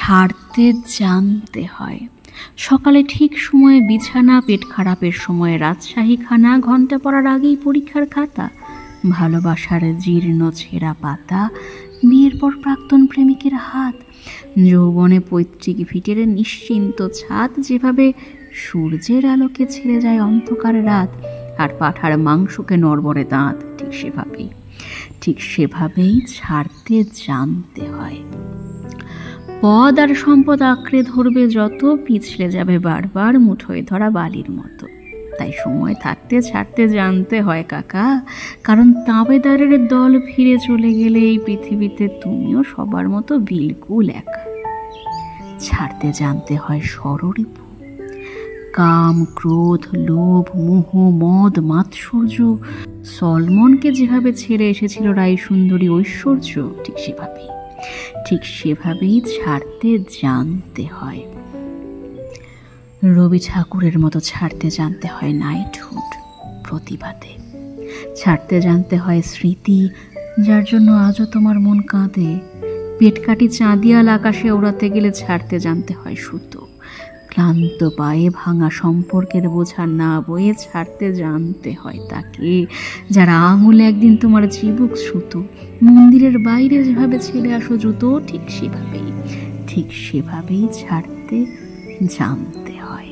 ছাড়তে জানতে হয়। সকালে ঠিক সময়ে বিছানা, পেট খারাপের সময়ে রাজশাহী খানা, ঘন্টা পড়ার আগেই পরীক্ষার খাতা, ভালোবাসার জীর্ণ ছেঁড়া পাতা, বিয়ের পর প্রাক্তন প্রেমিকের হাত, যৌবনে পৈতৃক ভিটের নিশ্চিন্ত ছাদ, যেভাবে সূর্যের আলোকে ছেড়ে যায় অন্ধকার রাত আর পাঠার মাংসকে নড়বড়ে দাঁত, ঠিক সেভাবেই ছাড়তে জানতে হয়। পদ আর সম্পদ আঁকড়ে ধরবে যত, পিছলে যাবে বারবার মুঠোয় ধরা বালির মতো। তাই সময় থাকতে ছাড়তে জানতে হয় কাকা, কারণ তাবেদারের দল ফিরে চলে গেলে এই পৃথিবীতে তুমিও সবার মতো বিলকুল একা। ছাড়তে জানতে হয় ষড়রিপু, কাম, ক্রোধ, লোভ, মোহ, মদ, মাৎসর্য। সলমনকে যেভাবে ছেড়ে এসেছিল রাই সুন্দরী ঐশ্বর্য, ঠিক সেভাবেই ছাড়তে জানতে হয়। রবি ঠাকুরের মতো ছাড়তে জানতে হয় নাইটহুড, প্রতিবাদে। ছাড়তে জানতে হয় স্মৃতি, যার জন্য আজও তোমার মন কাঁদে। পেটকাটি চাঁদিয়াল আকাশে ওড়াতে গেলে ছাড়তে জানতে হয় সুতো। ক্লান্ত পায়ে ভাঙা সম্পর্কের বোঝা না বয়ে ছাড়তে জানতে হয় তাকে, যারা আঙুলে একদিন তোমার চিবুক সুতো। মন্দিরের বাইরে যেভাবে ছেড়ে আসো জুতো, ঠিক সেভাবেই ছাড়তে জানতে হয়।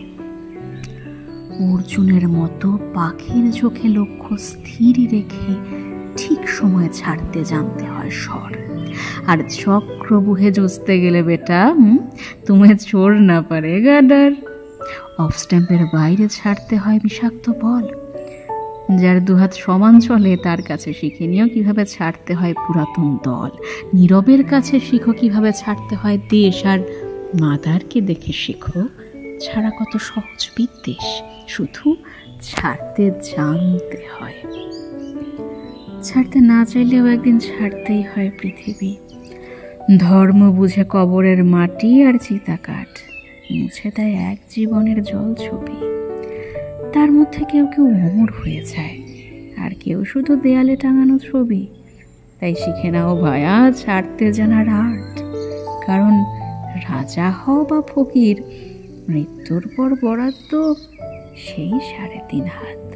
অর্জুনের মতো পাখির চোখে লক্ষ্য স্থির রেখে ঠিক সময় ছাড়তে জানতে হয় স্বর। আর চক্রবুহে জুঝতে গেলে বেটা, তুমি চোর না পারে গাডার। অফ স্ট্যাম্পের বাইরে ছাড়তে হয় বিষাক্ত বল। যার দুহাত সমান চলে তার কাছে শিখে নিও কিভাবে ছাড়তে হয় পুরাতন দল। নীরবের কাছে শিখো কিভাবে ছাড়তে হয় দেশ। আর মাদারকে দেখে শেখো ছাড়া কত সহজ বিদ্বেষ। শুধু ছাড়তে জানতে হয়। ছাড়তে না চাইলেও একদিন ছাড়তেই হয় পৃথিবী। ধর্ম বুঝে কবরের মাটি আর চিতাকাঠ মুছে দেয় এক জীবনের জল ছবি। তার মধ্যে কেউ অমর হয়ে যায়, আর কেউ শুধু দেয়ালে টাঙানো ছবি। তাই শিখে নাও ভায়া ছাড়তে জানার আর্ট, কারণ রাজা হও বা ফকির, মৃত্যুর পর বরাদ্দ সেই 3.5 হাত।